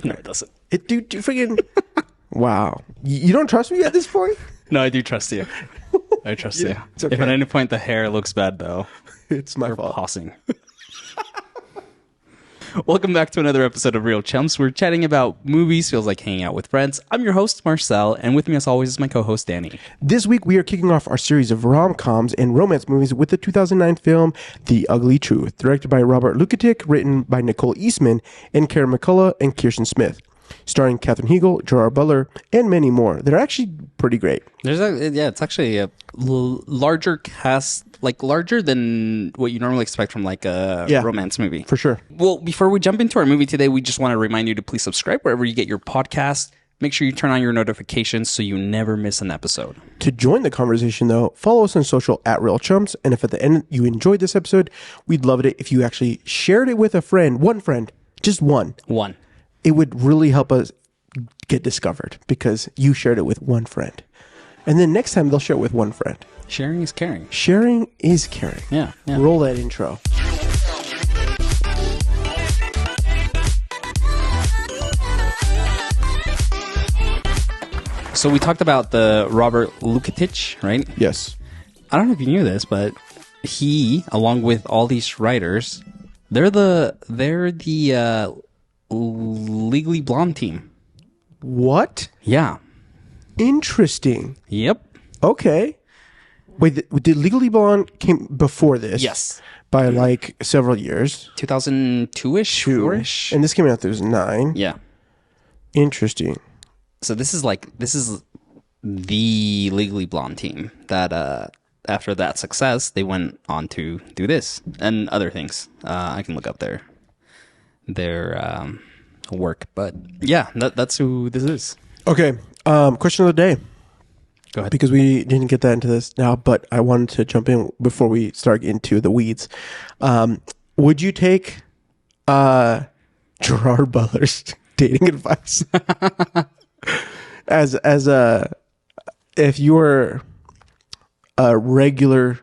No, it doesn't. It do freaking. Wow. You don't trust me at this point? No, I do trust you. I trust you. It's okay. If at any point the hair looks bad, though, It's my you're fault. pausing. Welcome back to another episode of Reel Chums. We're chatting about movies, feels like hanging out with friends. I'm your host, Marcel, and with me as always is my co-host, Danny. This week we are kicking off our series of rom-coms and romance movies with the 2009 film The Ugly Truth, directed by Robert Lukatic, written by Nicole Eastman and Karen McCullough and Kirsten Smith, starring Katherine Heigl, Gerard Butler, and many more. They're actually pretty great. It's actually a larger cast, like larger than what you normally expect from like a romance movie. For sure. Well, before we jump into our movie today, we just want to remind you to please subscribe wherever you get your podcast. Make sure you turn on your notifications so you never miss an episode. To join the conversation, though, follow us on social at Reel Chums. And if at the end you enjoyed this episode, we'd love it if you actually shared it with a friend, one friend, just one. One. It would really help us get discovered because you shared it with one friend. And then next time they'll share it with one friend. Sharing is caring. Sharing is caring. Yeah. Roll that intro. So we talked about the Robert Lukatic, right? Yes. I don't know if you knew this, but he, along with all these writers, they're the Legally Blonde team. What? Yeah. Interesting. Yep. Okay. Wait, did Legally Blonde came before this? Yes. By like several years. 2002-ish, 4-ish. And this came out in 2009. Yeah. Interesting. So this is the Legally Blonde team that after that success, they went on to do this and other things. I can look up their work, but yeah, that's who this is. Okay. Question of the day. Go ahead. Because we didn't get that into this now, but I wanted to jump in before we start into the weeds. Would you take Gerard Butler's dating advice as if you were a regular?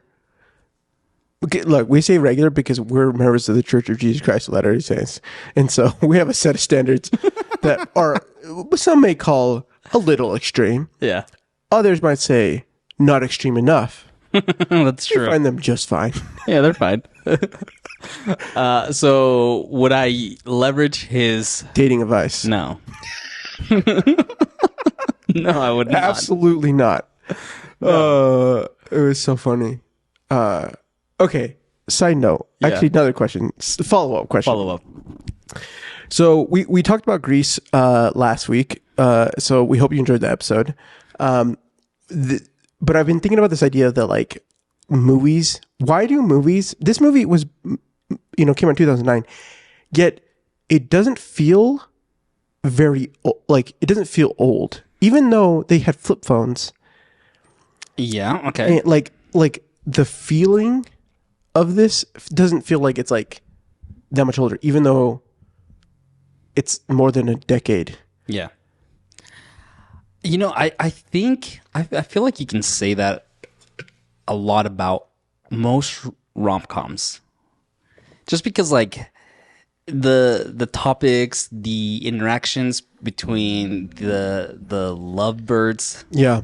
Okay, look, we say regular because we're members of the Church of Jesus Christ of Latter-day Saints, and so we have a set of standards that are some may call a little extreme. Yeah. Others might say not extreme enough. That's true. I find them just fine. Yeah, they're fine. So would I leverage his Dating advice? No. No, I would not. Absolutely not. It was so funny. Okay. Side note. Yeah. Actually, another question. Follow-up question. Follow up. So we talked about Grease last week. So we hope you enjoyed the episode. But I've been thinking about this idea that like movies. Why do movies? This movie was, came out in 2009. Yet it doesn't feel it doesn't feel old, even though they had flip phones. Yeah. Okay. And like the feeling of this doesn't feel like it's like that much older, even though it's more than a decade. Yeah. I think I feel like you can say that a lot about most rom-coms, just because like the topics, the interactions between the lovebirds. Yeah.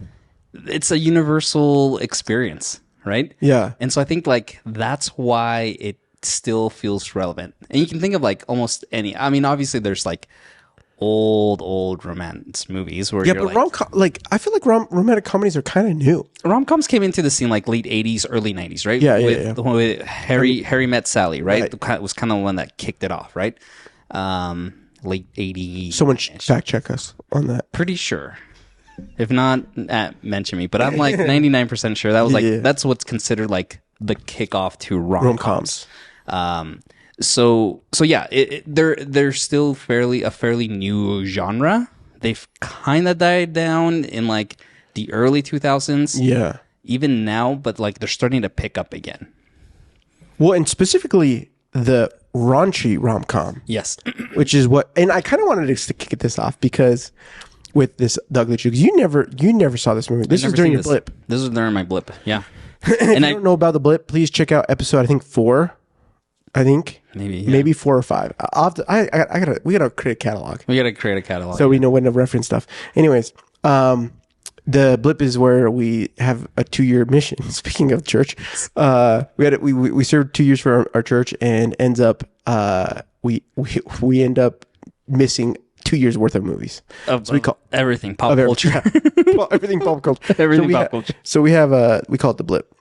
It's a universal experience, right? Yeah. And so I think like that's why it still feels relevant. And you can think of like almost any. I mean, obviously there's like old romance movies where you're but I feel like romantic comedies are kind of new. rom-coms came into the scene like late 80s, early 90s, right? Yeah. With Harry Met Sally, right? It was kind of the one that kicked it off, right? Late 80s. Someone fact check us on that. Pretty sure. If not, mention me. But I'm like 99% sure that was like that's what's considered like the kickoff to rom-coms. So yeah, they're still a fairly new genre. They've kind of died down in like the early 2000s. Yeah. Even now, but like they're starting to pick up again. Well, and specifically the raunchy rom-com. Yes. Which is what, and I kind of wanted to kick this off because with this The Ugly Truth, you never saw this movie. This was during your blip. This was during my blip. Yeah. And if you don't know about the blip, please check out episode, I think 4. I think Maybe maybe 4 or 5. We gotta create a catalog. We gotta create a catalog so we know when to reference stuff. Anyways, the blip is where we have a 2-year mission. Speaking of church, we served 2 years for our church, and ends up we end up missing 2 years worth of movies. So we call everything pop culture. Everything pop culture. Everything pop culture. So we have we call it the blip.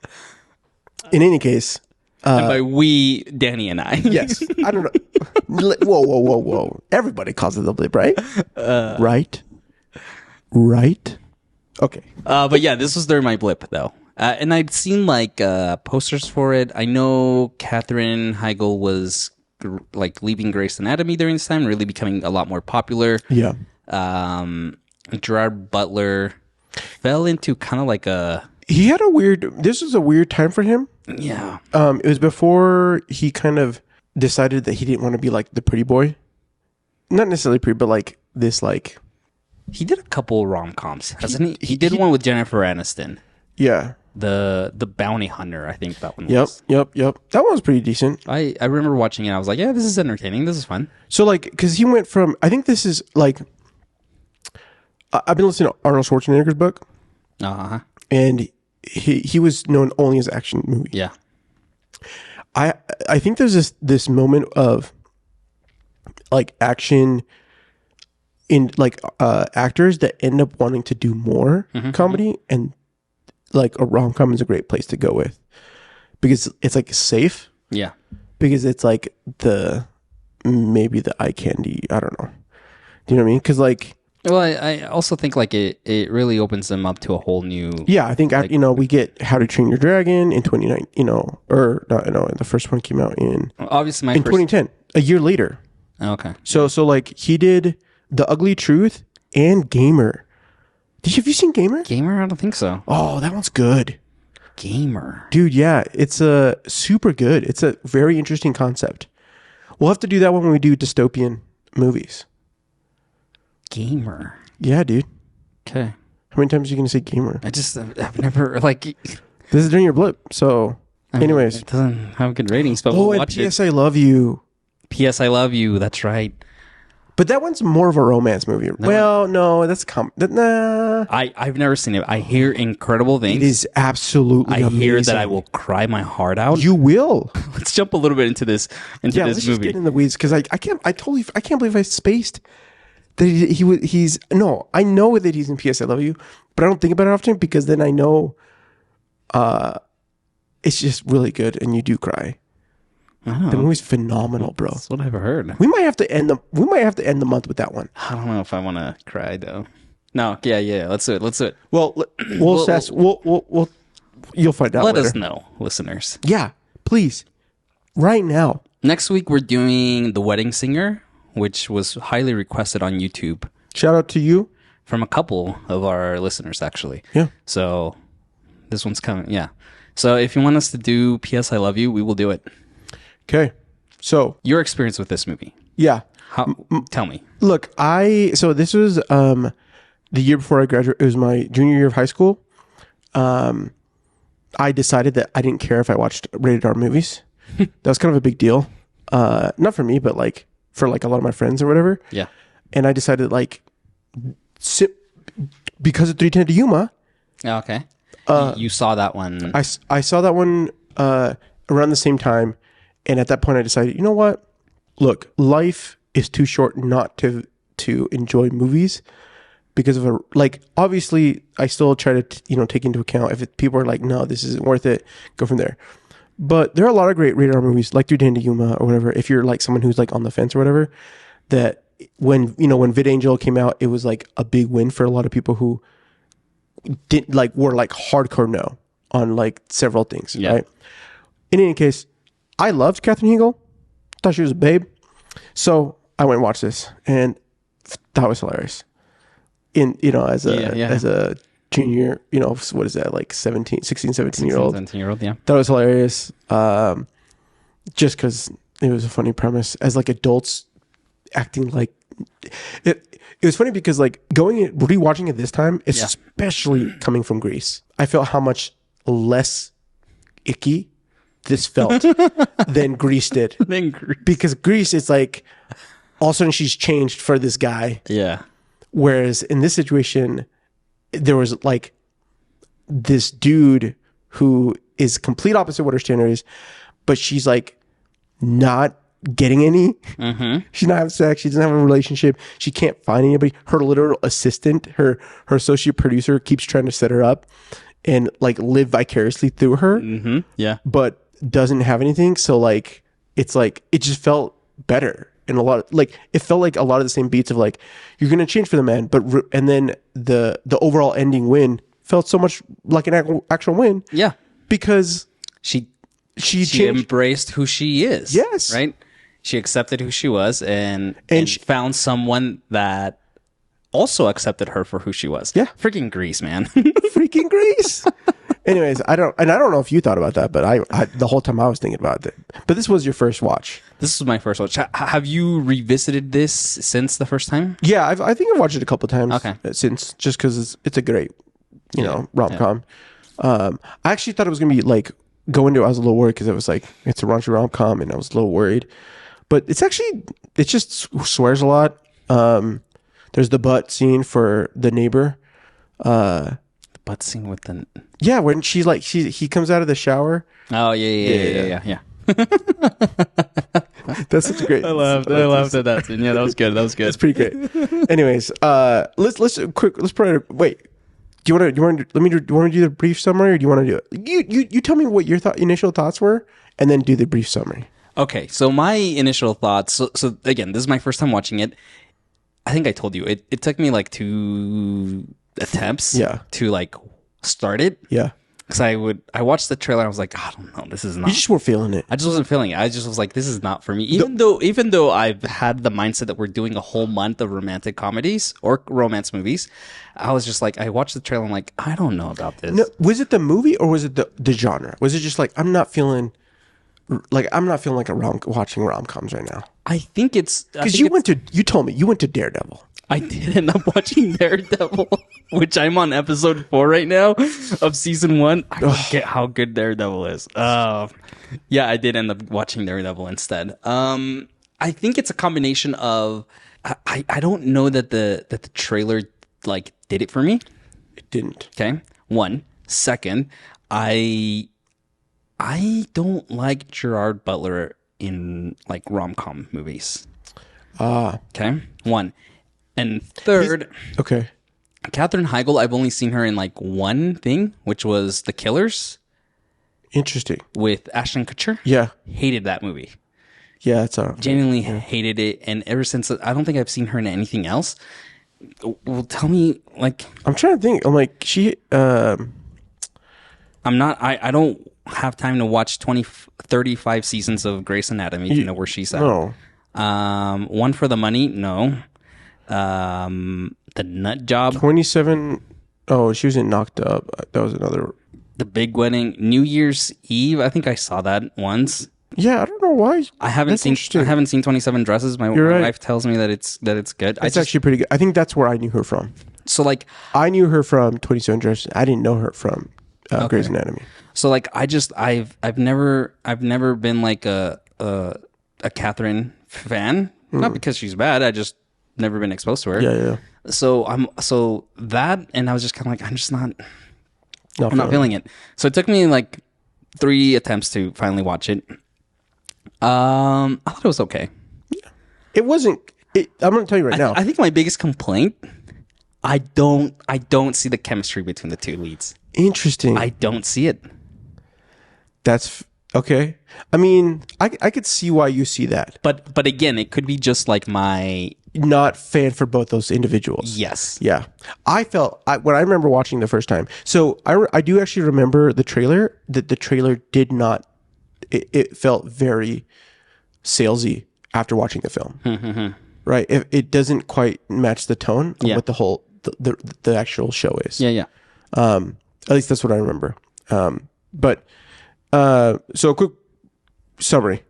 In any case. And by we, Danny and I. Yes. I don't know. Whoa. Everybody calls it the blip, right? Right? Okay. But yeah, this was during my blip, though. And I'd seen like posters for it. I know Katherine Heigl was like leaving Grey's Anatomy during this time, really becoming a lot more popular. Yeah. Gerard Butler fell into kind of like He had this was a weird time for him. Yeah. It was before he kind of decided that he didn't want to be like the pretty boy. Not necessarily pretty, but like this like... He did a couple rom-coms, hasn't he? He did one with Jennifer Aniston. Yeah. The Bounty Hunter, I think that one was. Yep. That one was pretty decent. I remember watching it. I was like, yeah, this is entertaining. This is fun. So like, because he went from... I think this is like... I've been listening to Arnold Schwarzenegger's book. Uh-huh. And he was known only as action movie. Yeah. I think there's this moment of like action in like actors that end up wanting to do more comedy, and like a rom-com is a great place to go with because it's like safe. Yeah. Because it's like maybe the eye candy. I don't know. Do you know what I mean? Because like. Well, I also think like it really opens them up to a whole new... Yeah, I think, like, we get How to Train Your Dragon in 2019, or not, the first one came out in... Obviously, in 2010, a year later. Okay. So like, he did The Ugly Truth and Gamer. Have you seen Gamer? Gamer? I don't think so. Oh, that one's good. Gamer. Dude, yeah, it's super good. It's a very interesting concept. We'll have to do that one when we do dystopian movies. Gamer. Yeah, dude. Okay. How many times are you going to say gamer? I've never, like... This is during your blip, so... Anyways. It doesn't have good ratings, but we'll watch P.S. I Love You. P.S. I Love You, that's right. But that one's more of a romance movie. No, that's... Nah. I've never seen it. I hear incredible things. It is absolutely amazing. I hear that I will cry my heart out. You will. Let's jump a little bit into this let's movie. Just get in the weeds, because I can't believe I spaced... That he's no, I know that he's in P.S. I Love You, but I don't think about it often because then I know it's just really good and you do cry. The movie's phenomenal, bro. That's what I've heard. We might have to end the month with that one. I don't know if I want to cry though. No, yeah, let's do it. Well, we'll assess. We'll you'll find out. Let later. us know, listeners. Yeah, please. Right now. Next week we're doing The Wedding Singer, which was highly requested on YouTube. Shout out to you. From a couple of our listeners, actually. Yeah. So this one's coming. Yeah. So if you want us to do P.S. I Love You, we will do it. Okay. So your experience with this movie. Yeah. Tell me. Look, so this was the year before I graduated. It was my junior year of high school. I decided that I didn't care if I watched rated R movies. That was kind of a big deal. Not for me, but like for like a lot of my friends or whatever. Yeah. And I decided like because of 310 to Yuma. Okay. You saw that one. I saw that one around the same time. And at that point I decided, you know what? Look, life is too short not to enjoy movies because of obviously I still try to, take into account if people are like, no, this isn't worth it, go from there. But there are a lot of great rated R movies like 310 to Yuma or whatever. If you're like someone who's like on the fence or whatever, that when VidAngel came out, it was like a big win for a lot of people who didn't were like hardcore no on like several things. Yeah. Right. In any case, I loved Katherine Heigl. Thought she was a babe. So I went and watched this and that was hilarious. As a junior, what is that, like 16, 17-year-old? 17-year-old, yeah. That was hilarious. Just because it was a funny premise. As like adults acting like... It was funny because like rewatching it this time, especially coming from Greece, I felt how much less icky this felt than Grease did. Because Grease is like, all of a sudden she's changed for this guy. Yeah. Whereas in this situation, there was like this dude who is complete opposite what her standard is, but she's like not getting any. Mm-hmm. She's not having sex. She doesn't have a relationship. She can't find anybody. Her literal assistant, her associate producer, keeps trying to set her up and like live vicariously through her. Mm-hmm. Yeah, but doesn't have anything. So like it's like it just felt better. And a lot of, like it felt like a lot of the same beats of like you're gonna change for the man, but and then the overall ending win felt so much like an actual win. Yeah, because she changed. Embraced who she is. Yes, right. She accepted who she was and she found someone that also accepted her for who she was. Yeah, freaking Grease, man. Freaking Grease. Anyways, I don't know if you thought about that, but I the whole time I was thinking about it. But this was your first watch. This was my first watch. Have you revisited this since the first time? Yeah, I think I've watched it a couple of times. Okay. Since, just because it's a great, rom-com. Yeah. I actually thought it was gonna be like going to. I was a little worried because it was like it's a raunchy rom-com, and I was a little worried. But it just swears a lot. There's the butt scene for the neighbor. The butt scene with the when she's like he comes out of the shower. Oh yeah. That's such a great. I loved that scene. Yeah, that was good. That's pretty great. Anyways, let's probably wait. Do you want to do the brief summary, or do you want to do it? You tell me what your initial thoughts were, and then do the brief summary. Okay, so my initial thoughts. So again, this is my first time watching it. I think I told you it took me like 2 attempts. To like start it. Yeah. Because I watched the trailer and I was like, I don't know, this is not. You just weren't feeling it. I just wasn't feeling it. I just was like, this is not for me. Even though I've had the mindset that we're doing a whole month of romantic comedies or romance movies, I was just like, I watched the trailer and I'm like, I don't know about this. No, was it the movie or was it the genre? Was it just like I'm not feeling like watching rom-coms right now? I think it's because you told me you went to Daredevil. I did end up watching Daredevil, which I'm on episode 4 right now of season 1. I forget how good Daredevil is. Yeah, I did end up watching Daredevil instead. I think it's a combination of I don't know that the trailer like did it for me. It didn't. Okay. 1. Second, I don't like Gerard Butler in like rom-com movies. Okay. 1. And third, okay, Katherine Heigl, I've only seen her in like one thing, which was The Killers. Interesting. With Ashton Kutcher. Yeah. Hated that movie. Yeah, it's genuinely hated it. And ever since, I don't think I've seen her in anything else. Well, tell me, like... I'm trying to think. I'm like, she... I'm not... I don't have time to watch 35 seasons of Grey's Anatomy to know where she's at. No. One for the Money, no. The Nut Job. 27. Oh, she was in Knocked Up. That was another. The Big Wedding. New Year's Eve. I think I saw that once. Yeah, I don't know why. I haven't seen 27 Dresses. My wife tells me that it's good. It's actually pretty good. I think that's where I knew her from. So like, I knew her from 27 Dresses. I didn't know her from Grey's Anatomy. So like, I've never been like a Katherine fan. Not because she's bad. I just never been exposed to her. Yeah. So that, and I was just kind of like, I'm not feeling it. So it took me like 3 attempts to finally watch it. I thought it was okay. It wasn't. I'm going to tell you right now. I think my biggest complaint, I don't see the chemistry between the 2 leads. Interesting. I don't see it. That's okay. I mean, I could see why you see that. But again, it could be just like my not fan for both those individuals. Yes. Yeah. I felt when I remember watching the first time. So I do actually remember the trailer. That the trailer did not. It felt very salesy after watching the film. Mm-hmm. Right. It doesn't quite match the tone of what the whole the actual show is. Yeah. At least that's what I remember. But so a quick summary.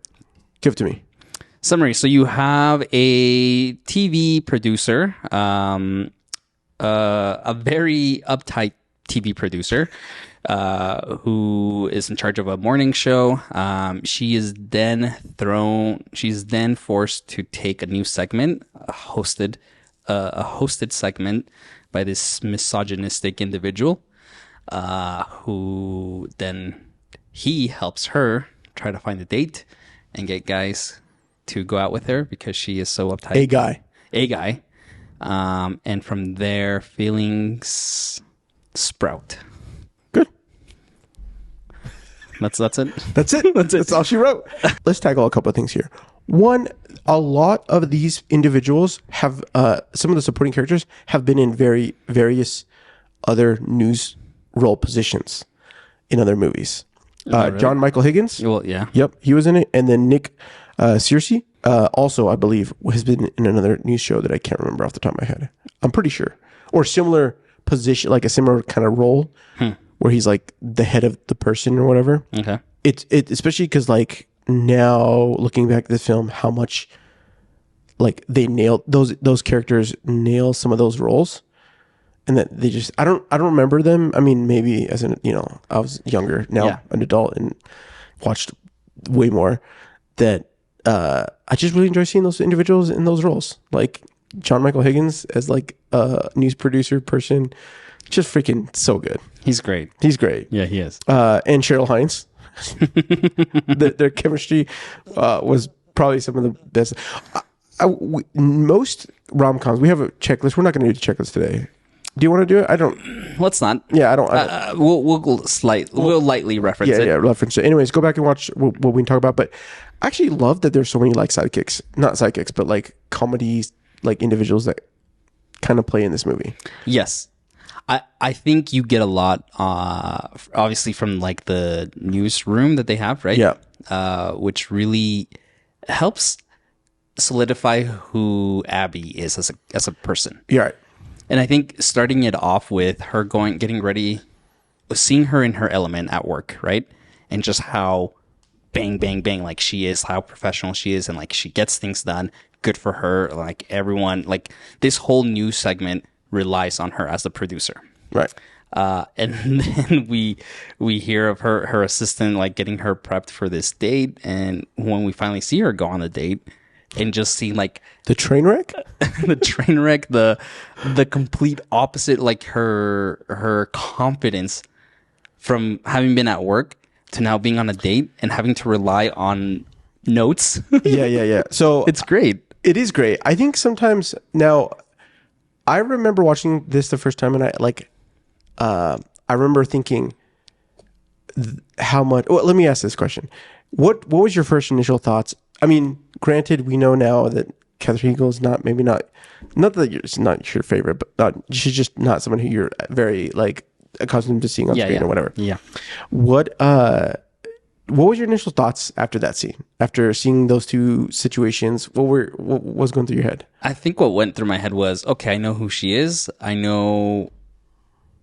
Give it to me. Summary. So you have a TV producer, a very uptight TV producer, who is in charge of a morning show. She's then forced to take a new segment, a hosted segment by this misogynistic individual, who then he helps her try to find a date and get guys to go out with her because she is so uptight. A guy. And from there, feelings sprout. Good. That's it. That's it. That's all she wrote. Let's tackle a couple of things here. One, a lot of these individuals have, some of the supporting characters have been in various other news role positions in other movies. Really? John Michael Higgins. Well, yeah. Yep, he was in it. And then Nick Searcy, also, I believe, has been in another news show that I can't remember off the top of my head. I'm pretty sure. Or similar position, like a similar kind of role where he's like the head of the person or whatever. Okay. It especially because like now looking back at the film, how much like they nailed those characters nail some of those roles. And that they just, I don't remember them. I mean, maybe as an, I was younger, now an adult and watched way more that, I just really enjoy seeing those individuals in those roles. Like John Michael Higgins as like a news producer person, just freaking so good. He's great. Yeah, he is. And Cheryl Hines, their chemistry, was probably some of the best. Most rom-coms, we have a checklist. We're not going to do the checklist today. Do you want to do it? I don't. Let's not. Yeah, I don't. We'll lightly reference it. Yeah, reference it. Anyways, go back and watch what we can talk about. But I actually love that there's so many like sidekicks, not sidekicks, but like comedies, like individuals that kind of play in this movie. Yes. I think you get a lot, obviously from like the newsroom that they have, right? Yeah. Which really helps solidify who Abby is as a person. Yeah. Right. And I think starting it off with her getting ready, seeing her in her element at work, right? And just how bang, bang, bang, like she is, how professional she is, and like she gets things done. Good for her. Like everyone, like this whole news segment relies on her as the producer. Right. And then we hear of her assistant like getting her prepped for this date. And when we finally see her go on the date, and just seeing like the train wreck, the complete opposite, like her confidence from having been at work to now being on a date and having to rely on notes. Yeah. So it's great. It is great. I think sometimes now I remember watching this the first time and I remember thinking how much, well, let me ask this question. What was your first initial thoughts? I mean, granted, we know now that Katherine Heigl is not that it's not your favorite, but she's just not someone who you're very like accustomed to seeing on screen or whatever. Yeah. What was your initial thoughts after that scene? After seeing those two situations, what was going through your head? I think what went through my head was, okay, I know who she is. I know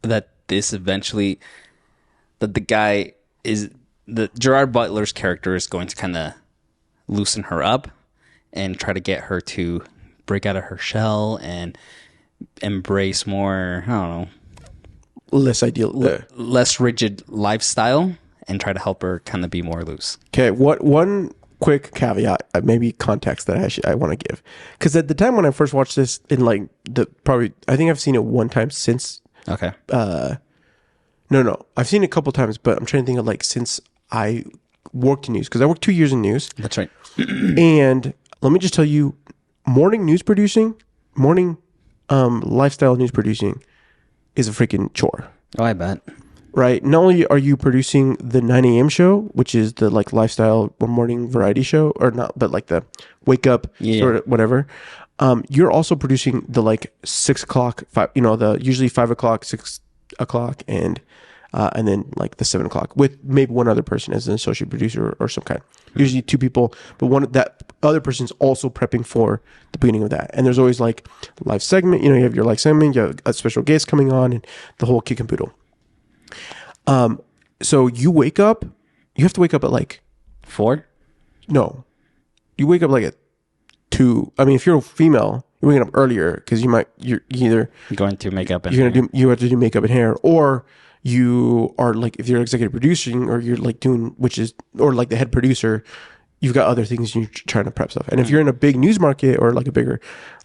that that the guy is the Gerard Butler's character is going to kind of loosen her up and try to get her to break out of her shell and embrace more, I don't know, less rigid lifestyle and try to help her kind of be more loose. Okay, one quick caveat, maybe context that I want to give, because at the time when I first watched this, in like I think I've seen it one time since. Okay. No, I've seen it a couple times, but I'm trying to think of like since I worked in news, because I worked 2 years in news. That's right. And let me just tell you, morning lifestyle news producing is a freaking chore. Oh, I bet. Right. Not only are you producing the 9 a.m. show, which is the like lifestyle or morning variety show, or not, but like the wake up sort of whatever. You're also producing the like 6 o'clock, the usually 5 o'clock, 6 o'clock, and then like the 7 o'clock with maybe one other person as an associate producer or some kind. Usually 2 people, but that other person's also prepping for the beginning of that. And there's always like live segment. You have your live segment, you have a special guest coming on, and the whole kick and poodle. So you have to wake up at like 4? No. You wake up like at 2. I mean, if you're a female, you're waking up earlier because you're either going to makeup and you have to do makeup and hair, or you are like, if you're executive producing or you're like doing, or like the head producer, you've got other things you're trying to prep stuff. And if you're in a big news market or like a bigger,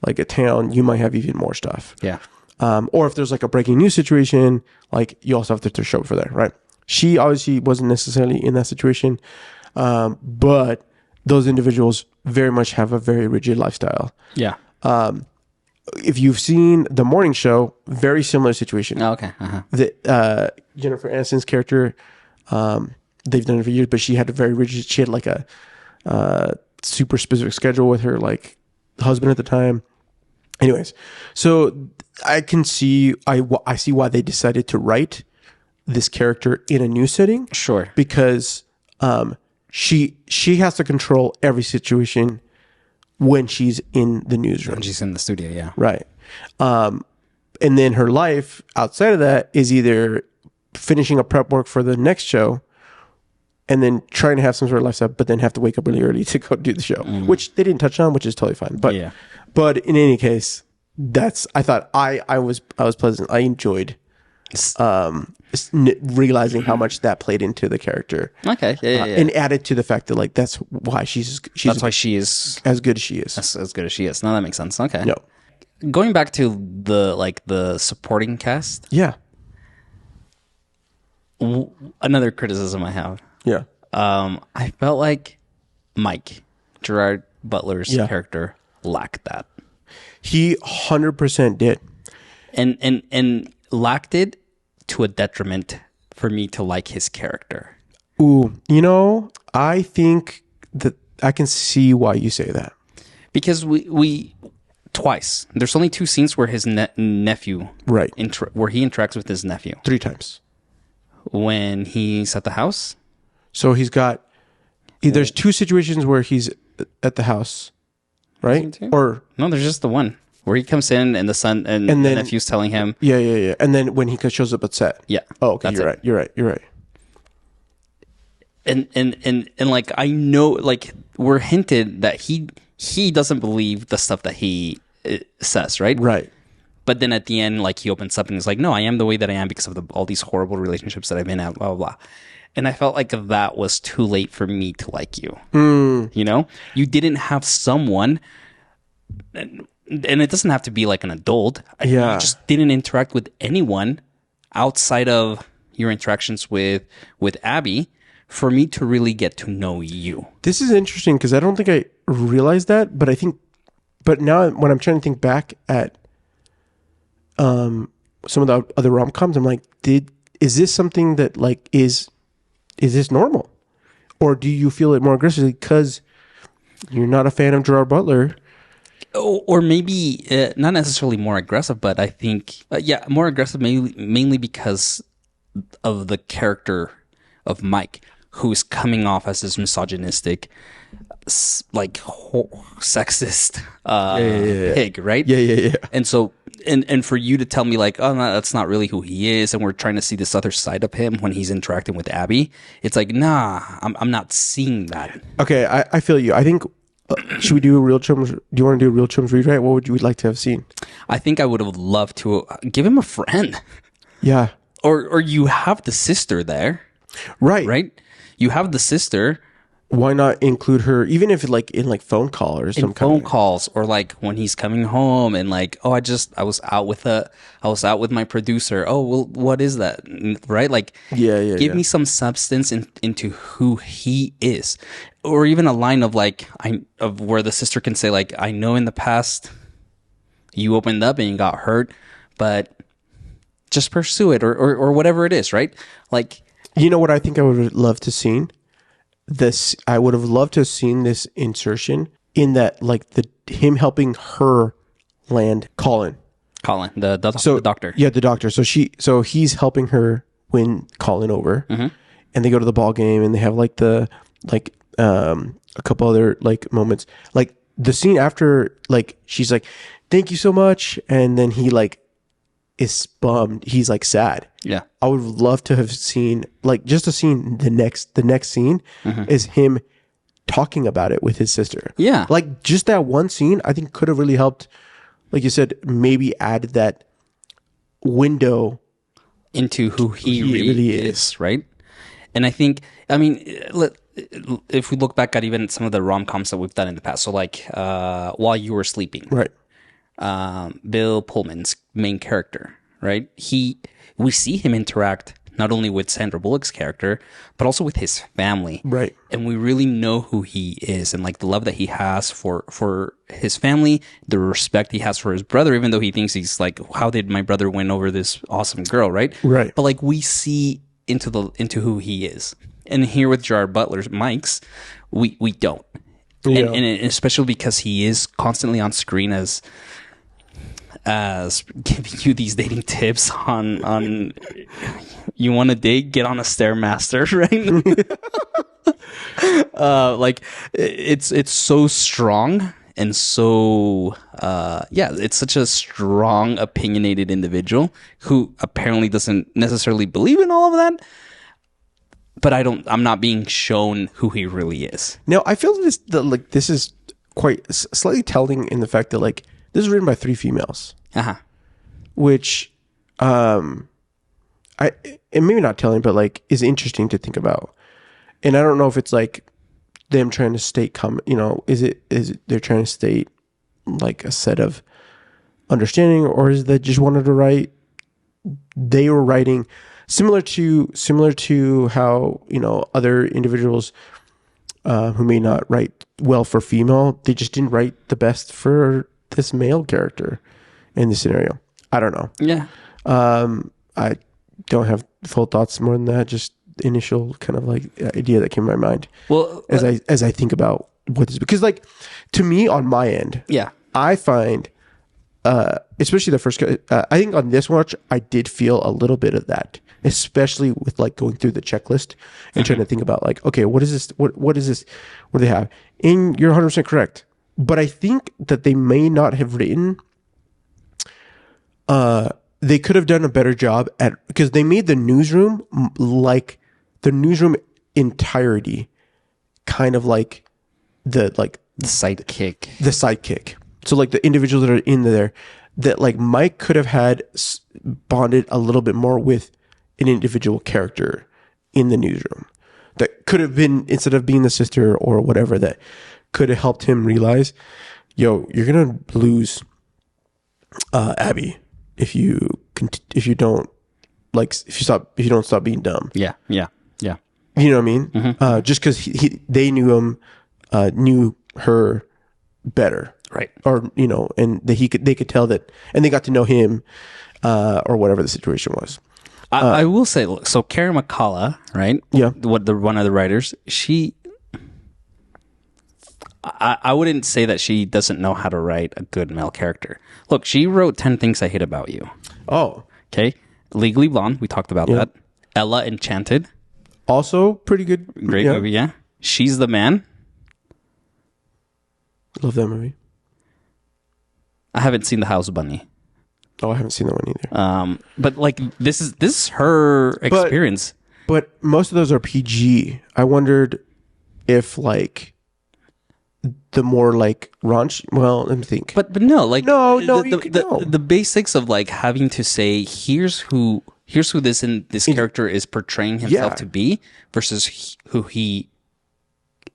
like a town, you might have even more stuff. Yeah. Or if there's like a breaking news situation, like you also have to show up for that, right? She obviously wasn't necessarily in that situation, but those individuals very much have a very rigid lifestyle. Yeah. If you've seen the morning show, very similar situation. Oh, okay. Jennifer Aniston's character, they've done it for years, but she had a very rigid. She had like a super specific schedule with her like husband at the time. Anyways, so I can see I see why they decided to write this character in a news setting. Sure, because she has to control every situation when she's in the newsroom. When she's in the studio, yeah. Right. And then her life outside of that is either finishing up prep work for the next show and then trying to have some sort of lifestyle, but then have to wake up really early to go do the show, which they didn't touch on, which is totally fine. But in any case, I thought I was pleasant. I enjoyed realizing how much that played into the character. Okay. Yeah. And added to the fact that like that's why she is as good as she is. As good as she is. No, that makes sense. Okay. No. Going back to the supporting cast. Yeah. Another criticism I have. Yeah. I felt like Mike, Gerard Butler's character, lacked that. He 100% did. And lacked it to a detriment for me to like his character. Ooh, I think that I can see why you say that. Because we twice. There's only 2 scenes where his nephew, right, where he interacts with his nephew. 3 times. When he's at the house. So there's 2 situations where he's at the house, right? Or no, there's just the one where he comes in and the son and the nephew's telling him. Yeah. And then when he shows up at set. Yeah. Oh, okay. You're right. And like I know, like we're hinted that he doesn't believe the stuff that he says, right? Right. But then at the end, like he opens up and he's like, "No, I am the way that I am because of all these horrible relationships that I've been at." Blah blah blah. And I felt like that was too late for me to like you. You didn't have someone, and it doesn't have to be like an adult. Yeah. You just didn't interact with anyone outside of your interactions with Abby for me to really get to know you. This is interesting because I don't think I realized that, but now when I'm trying to think back at some of the other rom-coms, I'm like, is this something that like is this normal, or do you feel it more aggressively because you're not a fan of Gerard Butler? Or maybe not necessarily more aggressive, but I think more aggressive mainly because of the character of Mike, who's coming off as this misogynistic, like sexist pig, right? Yeah. And so, and for you to tell me like, oh, no, that's not really who he is, and we're trying to see this other side of him when he's interacting with Abby, it's like, nah, I'm not seeing that. Okay, I feel you. I think should we do a Reel Chums? Do you want to do a Reel Chums rewrite? What would you like to have seen? I think I would have loved to give him a friend. Yeah. Or you have the sister there. Right? You have the sister. Why not include her, even if like in like phone call or some kind of calls, or like when he's coming home and like, oh, I was out with my producer. Oh, well, what is that? Right? Like, give me some substance into who he is, or even a line of like, of where the sister can say like, I know in the past you opened up and you got hurt, but just pursue it, or whatever it is, right? Like, you know what I think I would have loved to seen? I would have loved to have seen this insertion in that, like him helping her land Colin, the doctor. Yeah, the doctor. So he's helping her win Colin over, and they go to the ball game and they have like a couple other like moments, like the scene after, like she's like, "Thank you so much," and then he like is bummed. He's like sad. Yeah. I would love to have seen like just a scene. The next scene is him talking about it with his sister. Yeah. Like just that one scene, I think could have really helped. Like you said, maybe add that window into who he really is, right? And I think, I mean, if we look back at even some of the rom-coms that we've done in the past, so like While You Were Sleeping, right? Bill Pullman's main character, right? We see him interact not only with Sandra Bullock's character, but also with his family, right? And we really know who he is, and like the love that he has for his family, the respect he has for his brother, even though he thinks he's like, how did my brother win over this awesome girl, right? Right. But like we see into who he is, and here with Gerard Butler's Mike's, we don't, Yeah. and especially because he is constantly on screen as giving you these dating tips on you want to date, get on a Stairmaster, right? Like it's so strong and so it's such a strong, opinionated individual who apparently doesn't necessarily believe in all of that, but I'm not being shown who he really is. Now I feel this is quite slightly telling in the fact that like this is written by 3 females, which and maybe not telling, but like is interesting to think about. And I don't know if it's like them trying to state is it they're trying to state like a set of understanding, or is that just wanted to write? They were writing similar to how other individuals who may not write well for female, they just didn't write the best for this male character in this scenario. I don't know. Yeah. I don't have full thoughts more than that. Just initial kind of like idea that came to my mind. Well, as I think about what this, because like to me on my end, I find, especially the first, I think on this watch, I did feel a little bit of that, especially with like going through the checklist and trying to think about like, okay, what is this? What is this? What do they have? And you're 100% correct. But I think that they may not have written, they could have done a better job because they made the newsroom like the newsroom entirety kind of like the sidekick. So like the individuals that are in there, that like Mike could have had bonded a little bit more with an individual character in the newsroom. That could have been, instead of being the sister or whatever, that could have helped him realize, yo, you're gonna lose Abby if you don't stop being dumb. Yeah. You know what I mean? Mm-hmm. Just because they knew him, knew her better, right? Or and they could tell that, and they got to know him, or whatever the situation was. I will say, look, so Carrie McCullough, right? Yeah. One of the writers, I wouldn't say that she doesn't know how to write a good male character. Look, she wrote 10 Things I Hate About You. Oh. Okay. Legally Blonde, we talked about that. Ella Enchanted. Also pretty good. Great movie, yeah. She's the Man. Love that movie. I haven't seen The House Bunny. Oh, I haven't seen that one either. But like this is her experience. But most of those are PG. I wondered if like the more like raunch. Well, let me think. But no, like the basics of like having to say here's who this character is portraying himself to be versus who he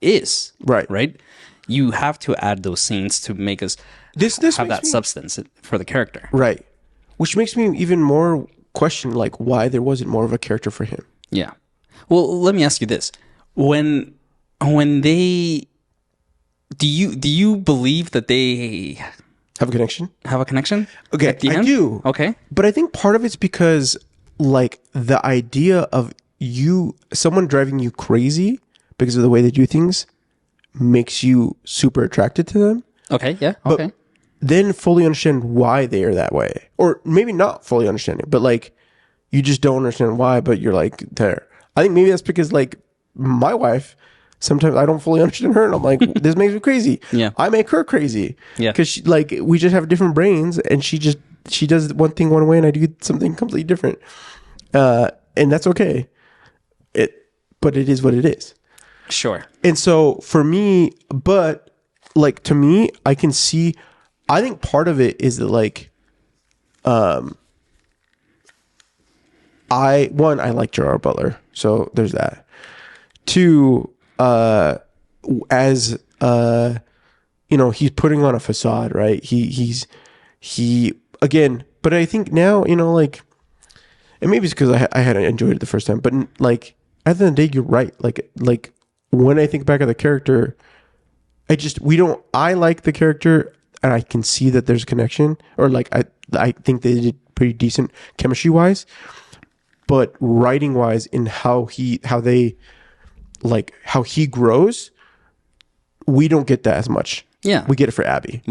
is. Right. You have to add those scenes to make us have that substance for the character. Right. Which makes me even more question like why there wasn't more of a character for him. Yeah. Well, let me ask you this: when they do you believe that they have a connection? Okay, I do. Okay, but I think part of it's because like the idea of someone driving you crazy because of the way they do things makes you super attracted to them. Okay, yeah, okay. But then fully understand why they are that way. Or maybe not fully understanding, but like you just don't understand why, but you're like there. I think maybe that's because like my wife, sometimes I don't fully understand her and I'm like, this makes me crazy. Yeah. I make her crazy. Yeah. Because like we just have different brains and she does one thing one way and I do something completely different. And that's okay. But it is what it is. Sure. And so for me, but like to me, I think part of it is that like, I like Gerard Butler, so there's that. Two, as he's putting on a facade, right? He again, but I think now, like, and maybe it's because I hadn't enjoyed it the first time, but like at the end of the day, you're right. Like when I think back at the character, I like the character, and I can see that there's a connection, or like I think they did pretty decent chemistry wise, but writing wise, in how he grows, we don't get that as much. Yeah, we get it for Abby.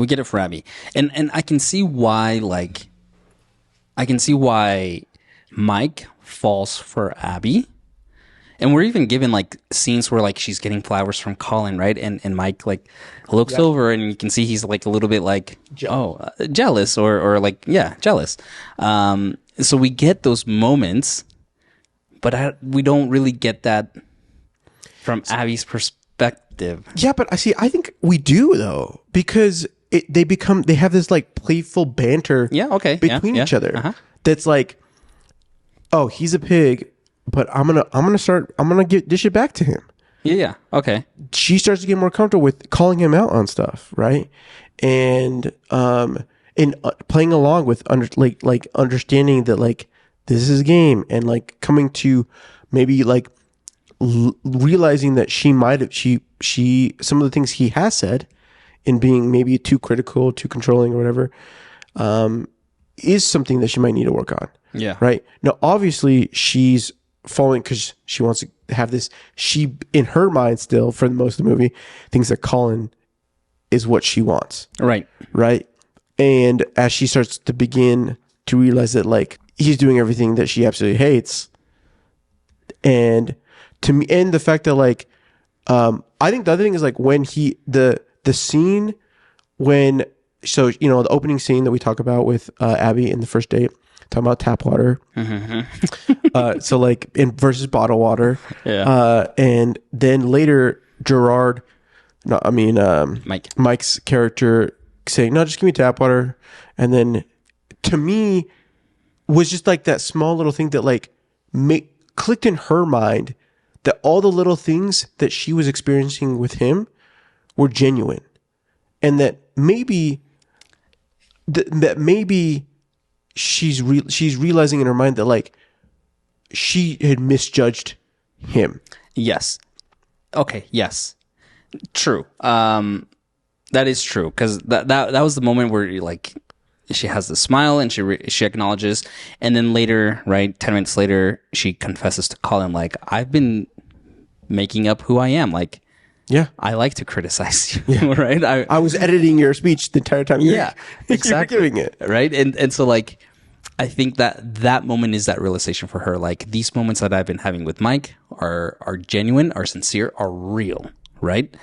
And I can see why, Mike falls for Abby. And we're even given like scenes where like she's getting flowers from Colin, right? And Mike like looks over, and you can see he's like a little bit like jealous or like jealous. So we get those moments, but we don't really get that from Abby's perspective. Yeah, but I think we do though, because they have this like playful banter between each other. Uh-huh. That's like, oh, he's a pig, but I'm gonna dish it back to him. Yeah. Okay. She starts to get more comfortable with calling him out on stuff, right? And playing along with understanding that like this is a game, and like coming to maybe like realizing that she some of the things he has said in being maybe too critical, too controlling, or whatever, is something that she might need to work on. Yeah. Right. Now, obviously, she's falling because she wants to have this. She, in her mind, still for the most of the movie, thinks that Colin is what she wants. Right. Right. And as she starts to begin to realize that like he's doing everything that she absolutely hates, and to me, and the fact that like, I think the other thing is like when the scene when, so, the opening scene that we talk about with Abby in the first date, talking about tap water. Mm-hmm. So like in versus bottled water. Yeah. And then later Mike's character saying, no, just give me tap water. And then to me was just like that small little thing that like clicked in her mind, that all the little things that she was experiencing with him were genuine, and that maybe she's realizing in her mind that like she had misjudged him. Yes. Okay. Yes. True. That is true, because that was the moment where like she has the smile and she acknowledges, and then later, right, 10 minutes later, she confesses to Colin like, I've been making up who I am. Like, yeah, I like to criticize you, right? I was editing your speech the entire time. Exactly. You were doing it, right? And so like, I think that moment is that realization for her. Like, these moments that I've been having with Mike are genuine, are sincere, are real, right?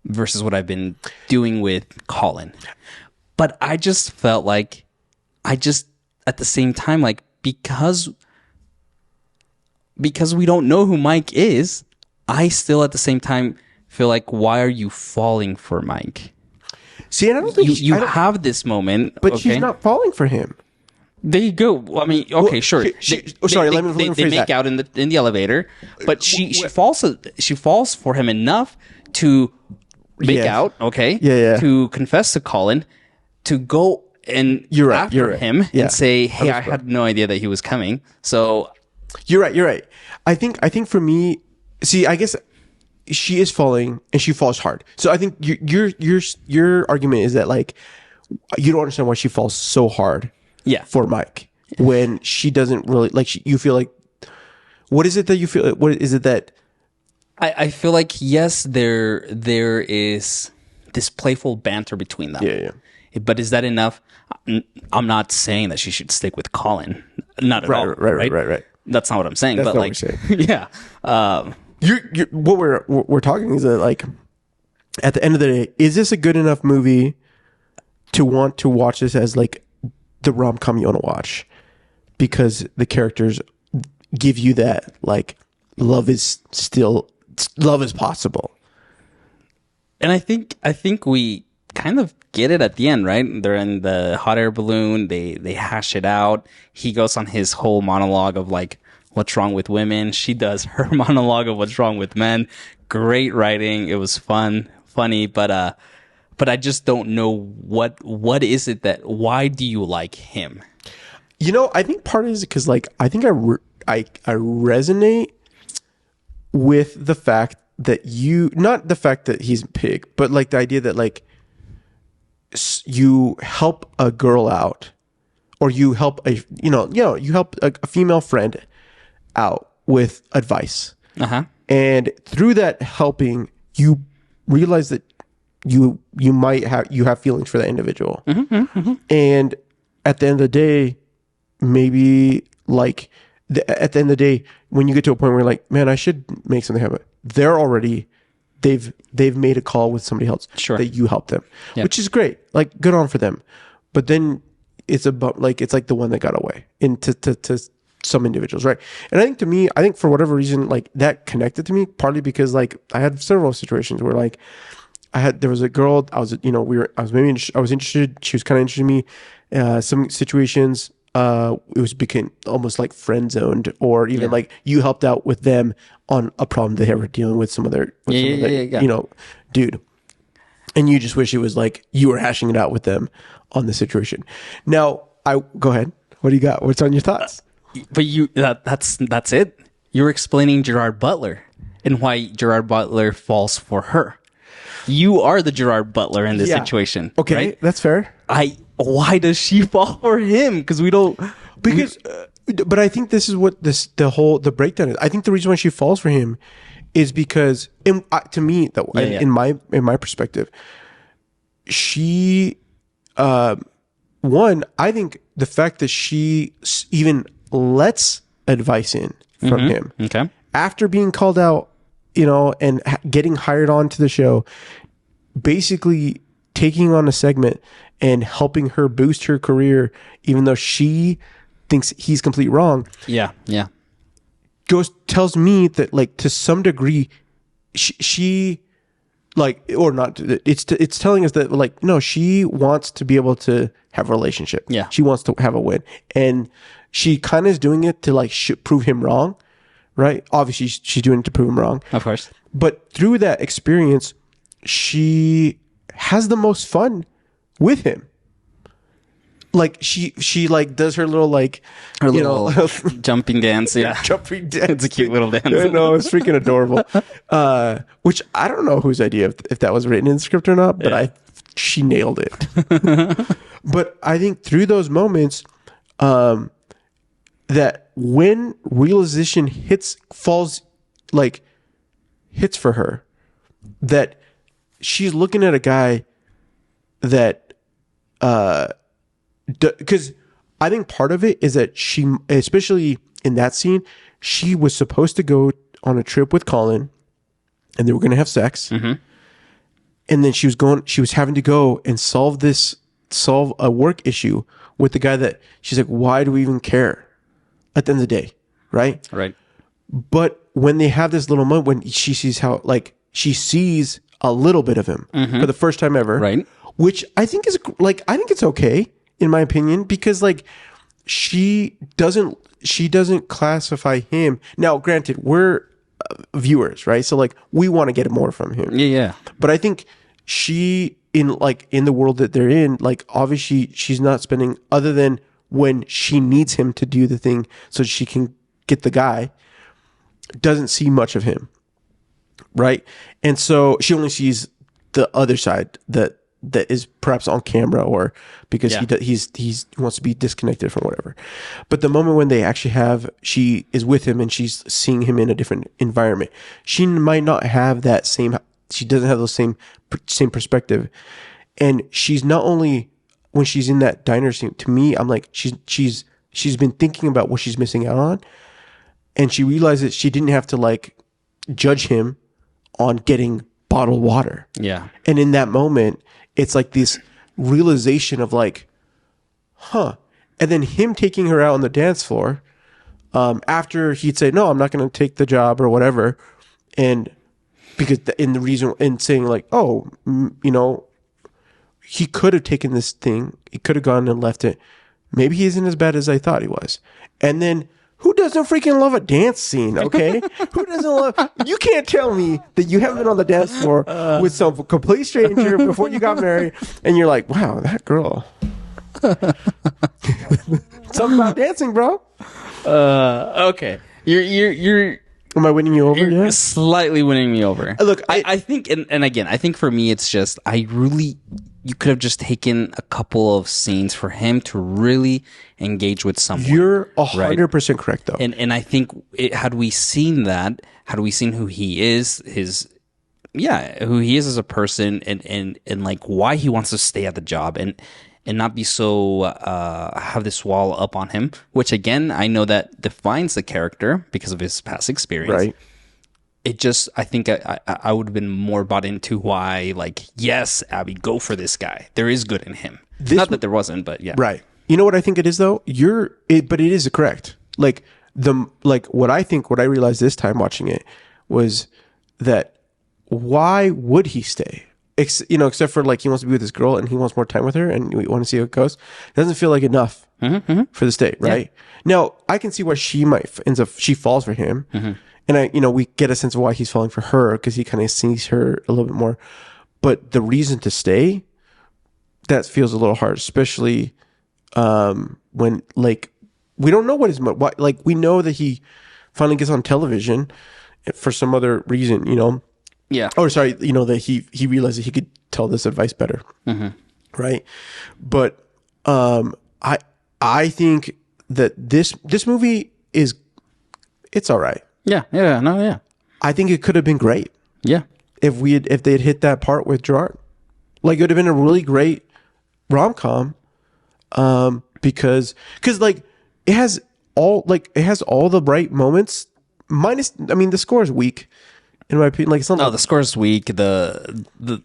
Versus what I've been doing with Colin. But I just felt like, at the same time, like, because we don't know who Mike is, I still at the same time feel like, why are you falling for Mike? See, and I don't think you have this moment, but she's not falling for him. There you go. I mean, okay, well, sure. Let me they make out in the elevator, but she falls for him enough to make out. Okay, to confess to Colin, to go and after him and say, "Hey, I had no idea that he was coming." So you're right. I think for me, see, I guess she is falling, and she falls hard. So I think your argument is that like you don't understand why she falls so hard. Yeah, for Mike, when she doesn't really like. You feel like, what is it that you feel? What is it that I feel like? Yes, there is this playful banter between them. Yeah. But is that enough? I'm not saying that she should stick with Colin. Not at all. Right. That's not what I'm saying. That's but not like, what you're saying. Yeah. You're what we're talking is that like, at the end of the day, is this a good enough movie to want to watch this as like the rom-com you want to watch, because the characters give you that like love is possible. And I think we kind of get it at the end, right? They're in the hot air balloon. They hash it out. He goes on his whole monologue of like, what's wrong with women. She does her monologue of what's wrong with men. Great writing. It was funny, but I just don't know what is it why do you like him? I think part of it is because like, I think I resonate with the fact that not the fact that he's a pig, but like the idea that like you help a girl out, or you help you help a female friend out with advice. And through that helping, you realize that you have feelings for that individual. And at the end of the day, maybe like at the end of the day, when you get to a point where you're like, man, I should make something happen, they've made a call with somebody else that you help them, which is great. Like, good on for them. But then it's about like, it's like the one that got away to some individuals, right? And I think for whatever reason, like that connected to me, partly because like I had several situations where like there was a girl I was interested. She was kind of interested in me. Some situations, it became almost like friend zoned, or even like you helped out with them on a problem they were dealing with some other dude, and you just wish it was like you were hashing it out with them on the situation. Now, go ahead. What do you got? What's on your thoughts? But that's it. You're explaining Gerard Butler and why Gerard Butler falls for her. You are the Gerard Butler in this situation. Okay, right? That's fair. Why does she fall for him? Because we don't. But I think this is what the breakdown is. I think the reason why she falls for him is because, to me, in my perspective, she, one, I think the fact that she even lets advice in from him after being called out, and getting hired on to the show, basically taking on a segment and helping her boost her career, even though she thinks he's completely wrong. Yeah. Tells me that, like, to some degree, she like, or not, it's telling us that, like, no, she wants to be able to have a relationship. Yeah. She wants to have a win. And she kind of is doing it to, like, prove him wrong, right? Obviously, she's doing it to prove him wrong. Of course. But through that experience, she has the most fun with him. Like, she like does her little, like, her little jumping dance. Yeah. Jumping dance. It's a cute little dance. No, it's freaking adorable. Which I don't know whose idea, if that was written in the script or not, but she nailed it. But I think through those moments, that when realization hits for her, that she's looking at a guy that, because I think part of it is that she, especially in that scene, she was supposed to go on a trip with Colin, and they were going to have sex. And then she was having to go and solve a work issue with the guy that she's like, why do we even care at the end of the day? Right. But when they have this little moment when she sees how, like, she sees a little bit of him for the first time ever. Right. Which I think is, like, I think it's okay, in my opinion, because, like, she doesn't classify him. Now, granted, we're viewers, right? So, like, we want to get more from him. Yeah. But I think she, in the world that they're in, like, obviously she's not spending, other than when she needs him to do the thing so she can get the guy, doesn't see much of him. Right. And so she only sees the other side that is perhaps on camera, or because he wants to be disconnected from whatever. But the moment when they actually she is with him and she's seeing him in a different environment, she might not have that same, she doesn't have those same perspective. And she's not only, when she's in that diner scene, to me, I'm like, she's been thinking about what she's missing out on. And she realizes she didn't have to, like, judge him on getting bottled water. Yeah. And in that moment, it's like this realization of, like, and then him taking her out on the dance floor, after he'd say, no, I'm not going to take the job or whatever. And because in the reason, and saying, like, oh, he could have taken this thing. He could have gone and left it. Maybe he isn't as bad as I thought he was. And then who doesn't freaking love a dance scene? Okay, who doesn't love? You can't tell me that you haven't been on the dance floor with some complete stranger before you got married, and you're like, wow, that girl. Something about dancing, bro. Okay. You're Am I winning you over? You're slightly winning me over. Look, I think, and again, I think for me, it's just, you could have just taken a couple of scenes for him to really engage with someone. You're 100% correct, though. And I think had we seen who he is, who he is as a person, and like why he wants to stay at the job, and not be so have this wall up on him, which again I know that defines the character because of his past experience. Right. It just, I think I would have been more bought into why, like, yes, Abby, go for this guy. There is good in him. Not that there wasn't, but yeah. Right. You know what I think it is though? But it is correct. Like what I realized this time watching it was that why would he stay? Except for like he wants to be with this girl and he wants more time with her and we want to see how it goes. It doesn't feel like enough for the stay, right? Yeah. Now I can see why she falls for him, and we get a sense of why he's falling for her because he kind of sees her a little bit more. But the reason to stay, that feels a little hard, especially when like we don't know we know that he finally gets on television for some other reason, Yeah. Oh, sorry. That he realized that he could tell this advice better. Right. But I think that this movie it's all right. Yeah. Yeah. No. Yeah. I think it could have been great. Yeah. If they had hit that part with Gerard, like it would have been a really great rom-com. Because like it has all the right moments. Minus, the score is weak. In my opinion, like it's not. The score is weak. The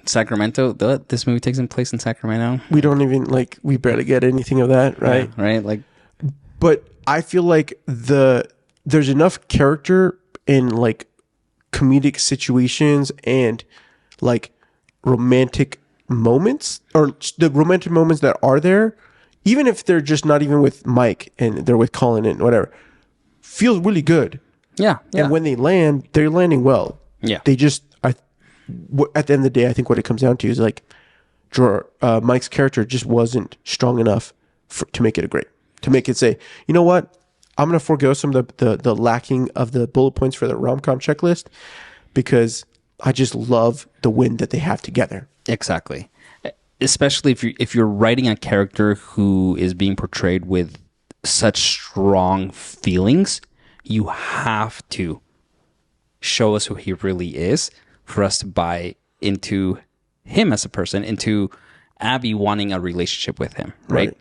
Sacramento. This movie takes place in Sacramento. We don't even we barely get anything of that, right? Yeah, right. Like, but I feel like there's enough character in like comedic situations and like romantic moments, or the romantic moments that are there, even if they're just not even with Mike and they're with Colin and whatever, feels really good. Yeah. And when they land, they're landing well. Yeah. They just, at the end of the day, I think what it comes down to is like, Mike's character just wasn't strong enough to make it to make it say, you know what, I'm going to forego some of the lacking of the bullet points for the rom-com checklist because I just love the win that they have together. Exactly. Especially if you're writing a character who is being portrayed with such strong feelings, you have to show us who he really is for us to buy into him as a person, into Abby wanting a relationship with him, right?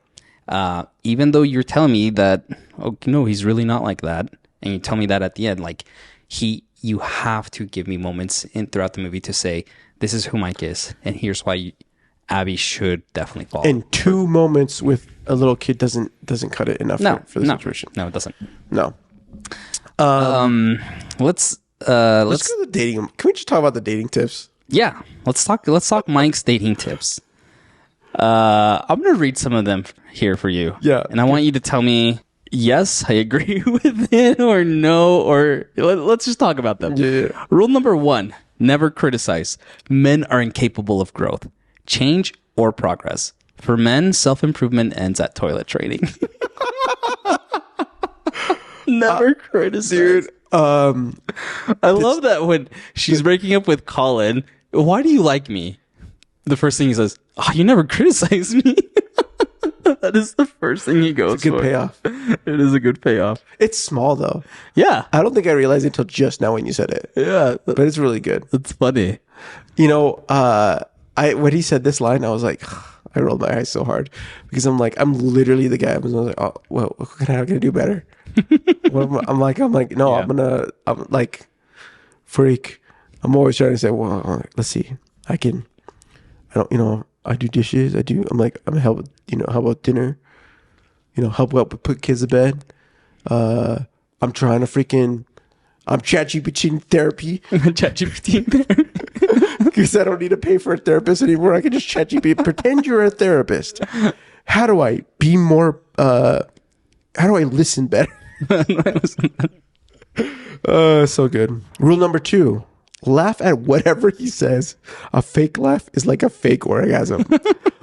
Even though you're telling me that, oh no, he's really not like that, and you tell me that at the end, like you have to give me moments throughout the movie to say, this is who Mike is, and here's why Abby should definitely fall. And 2 moments with a little kid doesn't cut it enough for the situation. No, it doesn't. No. Let's go to the dating. Can we just talk about the dating tips? Yeah, let's talk Mike's dating tips. I'm gonna read some of them here for you. Yeah, and I want you to tell me yes, I agree with it, or no, or let's just talk about them. Yeah. Rule number 1: never criticize. Men are incapable of growth, change, or progress. For men, self-improvement ends at toilet training. Never criticize. Dude, I love that when she's breaking up with Colin. Why do you like me? The first thing he says, oh, you never criticize me. That is the first thing he goes for. It's a good payoff. It is a good payoff. It's small though. Yeah. I don't think I realized it until just now when you said it. Yeah. But it's really good. It's funny. When he said this line, I was like, I rolled my eyes so hard because I'm literally the guy. I was like, oh, well, what can I do better? I'm like, no, yeah. I'm like, freak. I'm always trying to say, well, let's see. I do dishes. I'm help, how about dinner? Help put kids to bed. I'm trying to I'm ChatGPT therapy. ChatGPT therapy. Because I don't need to pay for a therapist anymore. I can just chat GPT. Pretend you're a therapist. How do I be more? How do I listen better? So good. Rule number 2: laugh at whatever he says. A fake laugh is like a fake orgasm.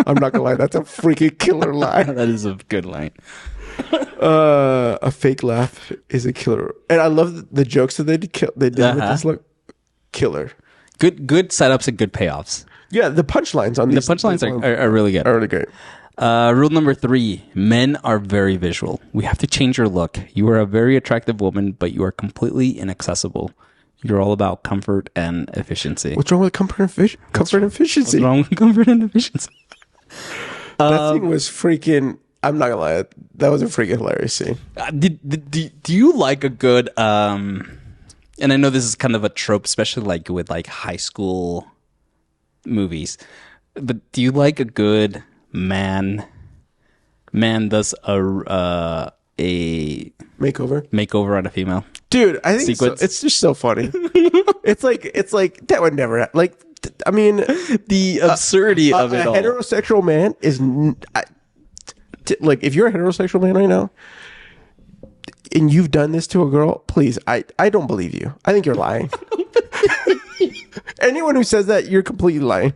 I'm not gonna lie, that's a freaking killer line. That is a good line. A fake laugh is a killer, and I love the jokes that they did with this look. Killer. Good setups and good payoffs. Yeah, the punchlines on these. The punchlines are really good. Are really great. Rule number 3: men are very visual. We have to change your look. You are a very attractive woman, but you are completely inaccessible. You're all about comfort and efficiency. What's wrong with comfort and efficiency? What's wrong with comfort and efficiency? That scene was freaking. I'm not gonna lie, that was a freaking hilarious scene. Do you like a good? And I know this is kind of a trope, especially like with like high school movies. But do you like a good man does a makeover on a female? Dude, I think it's just so funny. it's like that would never happen. Like, I mean, the absurdity of it all. A heterosexual man is like, if you're a heterosexual man right now and you've done this to a girl, please, I don't believe you. I think you're lying. Anyone who says that, you're completely lying.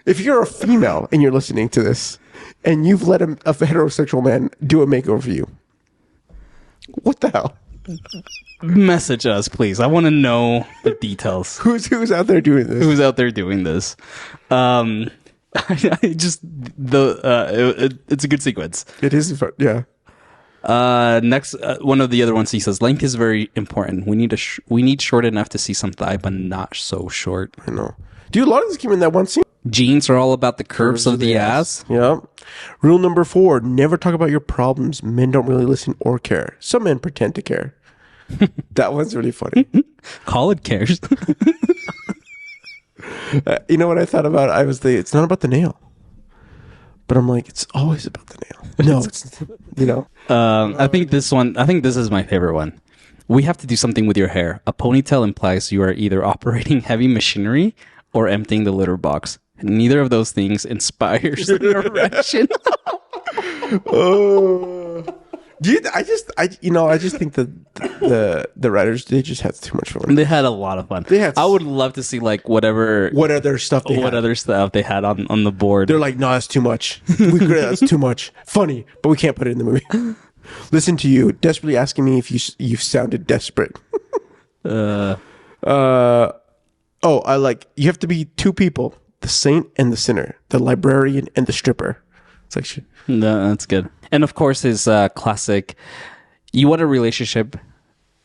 If you're a female and you're listening to this and you've let a heterosexual man do a makeover for you, what the hell? Message us, please. I want to know the details. Who's out there doing this? Who's out there doing this? It's a good sequence. It is fun, yeah. Next, one of the other ones, he says, length is very important. We need short enough to see some thigh, but not so short. I know. Dude, a lot of this came in that one scene. Jeans are all about the curves of the ass. Yeah. Rule number 4: never talk about your problems. Men don't really listen or care. Some men pretend to care. That one's really funny. Khalid cares. You know what I thought about? It's not about the nail. But I'm like, it's always about the nail. No, it's, you know. I think this is my favorite one. We have to do something with your hair. A ponytail implies you are either operating heavy machinery or emptying the litter box. Neither of those things inspires an erection. Oh, dude, I just think that the writers, they just had too much fun. They had a lot of fun. I would love to see like what other stuff they had on the board. They're like, no, that's too much. That's too much. Funny, but we can't put it in the movie. Listen to you desperately asking me if you sounded desperate. You have to be two people: the saint and the sinner, the librarian and the stripper. It's like shit. No, that's good. And of course, his classic, you want a relationship,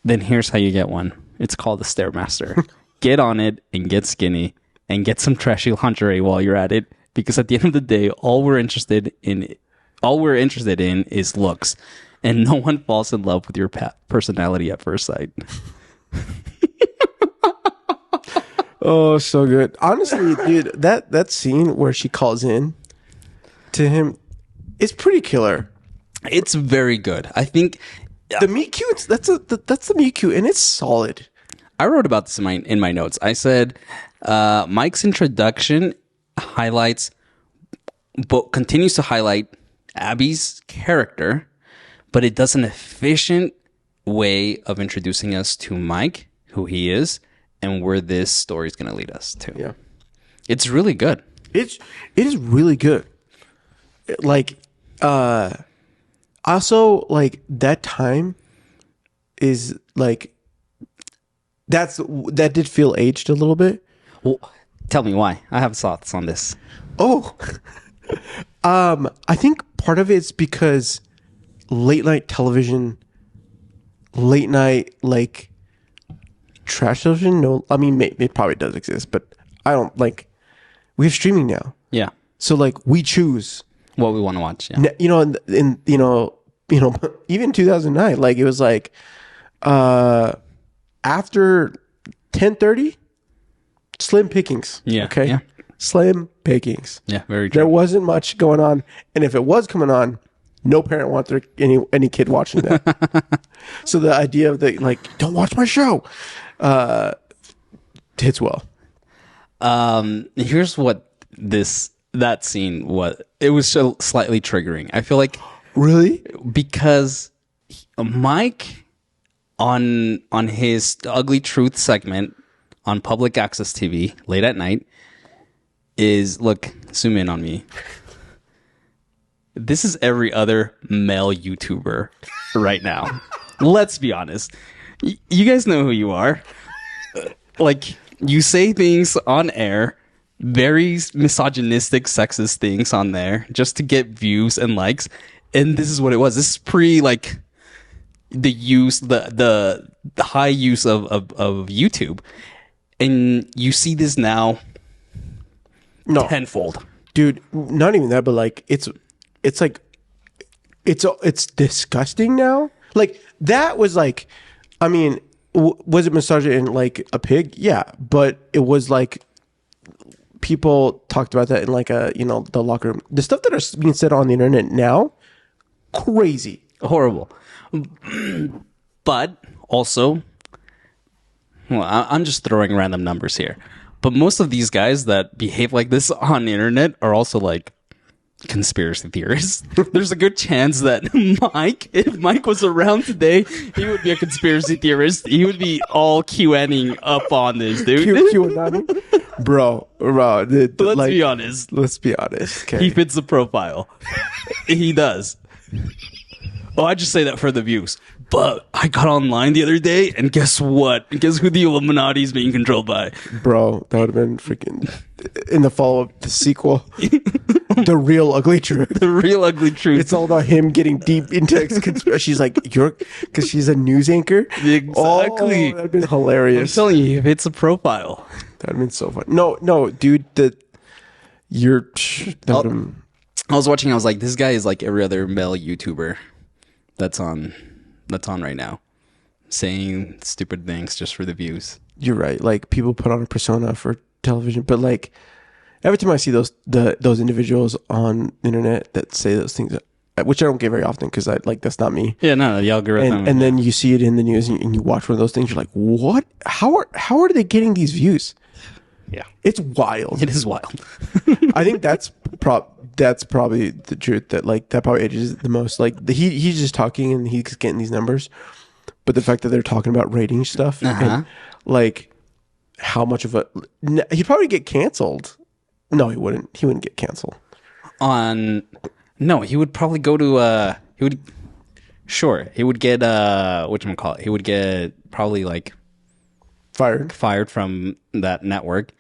then here's how you get one. It's called the Stairmaster. Get on it and get skinny and get some trashy lingerie while you're at it. Because at the end of the day, all we're interested in is looks. And no one falls in love with your personality at first sight. Oh, so good. Honestly, dude, that scene where she calls in to him is pretty killer. It's very good. I think the meet cute. That's the meet cute, and it's solid. I wrote about this in my notes. I said Mike's introduction continues to highlight Abby's character, but it does an efficient way of introducing us to Mike, who he is, and where this story is going to lead us to. Yeah, it's really good. It is really good. Like, also, like, that time is like that did feel aged a little bit. Well, tell me why. I have thoughts on this. Oh, I think part of it's because late night television, late night like trash television. No, I mean it probably does exist, but I don't like. We have streaming now. Yeah. So like we choose what we want to watch. Yeah. You know, in even 2009, like it was like after 10:30, slim pickings. Yeah. Okay. Yeah. Slim pickings. Yeah. Very true. There wasn't much going on, and if it was coming on, no parent wants any kid watching that. So the idea of like, don't watch my show. hits well. Here's what that scene was. It was so slightly triggering. I feel like Really? because Mike on his Ugly Truth segment on public access TV late at night look, zoom in on me. This is every other male YouTuber right now. Let's be honest. You guys know who you are. Like, you say things on air, very misogynistic, sexist things on there just to get views and likes. And this is what it was. This is pre, like, the high use of YouTube. And you see this now tenfold. Dude, not even that, but like, it's like, it's disgusting now. Like, that was like, I mean, was it misogyny in like a pig? Yeah, but it was like people talked about that in like the locker room. The stuff that are being said on the internet now, crazy, horrible. But also, well, I'm just throwing random numbers here. But most of these guys that behave like this on the internet are also like conspiracy theorists. There's a good chance that if Mike was around today, he would be a conspiracy theorist. He would be all QAning up on this, dude. QAning? Bro. Let's be honest. Let's be honest. Okay. He fits the profile. He does. Oh, I just say that for the views. But I got online the other day, and guess what? Guess who the Illuminati is being controlled by? Bro, that would have been freaking... In the follow-up, the sequel, The Real Ugly Truth. The Real Ugly Truth. It's all about him getting deep into conspiracy. She's like, because she's a news anchor? Exactly. Oh, that would have been hilarious. I'm telling you, it's a profile. That would have been so fun. No, dude, I was watching, I was like, this guy is like every other male YouTuber that's on right now, saying stupid things just for the views. You're right. Like, people put on a persona for television, but like every time I see those individuals on the internet that say those things, which I don't get very often because that's not me. Yeah, no, the algorithm. And then you see it in the news and you watch one of those things, you're like, what? How are they getting these views? Yeah, it's wild. It is wild. I think that's probably the truth, that like that probably ages the most. Like he's just talking and he's getting these numbers, but the fact that they're talking about rating stuff and like how much of he'd probably get canceled. No, he wouldn't. He wouldn't get canceled. No, he would probably go to he would get whatchamacallit. He would get probably like fired from that network,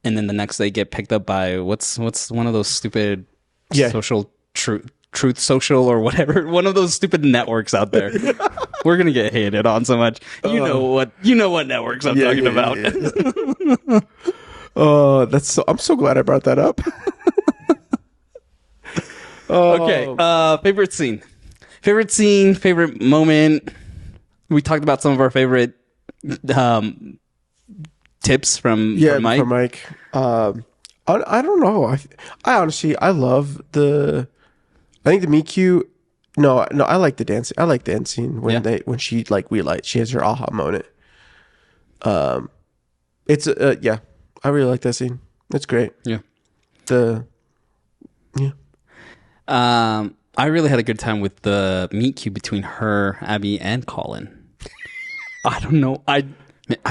and then the next day get picked up by what's one of those stupid social truth social or whatever, one of those stupid networks out there. We're gonna get hated on so much. You know what networks I'm talking about. Yeah. Oh, I'm so glad I brought that up. Okay. Favorite scene, favorite moment. We talked about some of our favorite tips from Mike. From Mike. I don't know. I honestly, I love I think the meet cute. No, I like the dance. I like the end scene when she like realized she has her aha moment. It's I really like that scene. It's great. Yeah. I really had a good time with the meet cute between her, Abby, and Colin. I don't know. I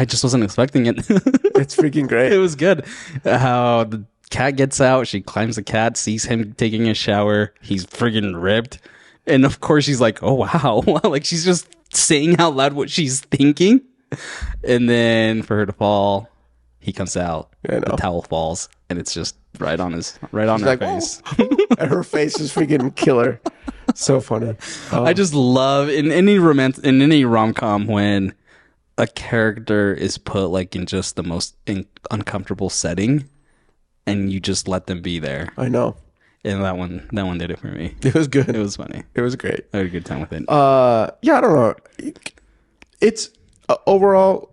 just wasn't expecting it. It's freaking great. It was good. How the cat gets out, she climbs the cat, sees him taking a shower. He's friggin' ripped. And of course she's like, oh wow. Like she's just saying out loud what she's thinking. And then for her to fall, he comes out, the towel falls, and it's just right on her face. And her face is freaking killer. So funny. I just love in any rom-com when a character is put like in just the most uncomfortable setting and you just let them be there. I know. And that one did it for me. It was good. It was funny. It was great. I had a good time with it. I don't know. It's overall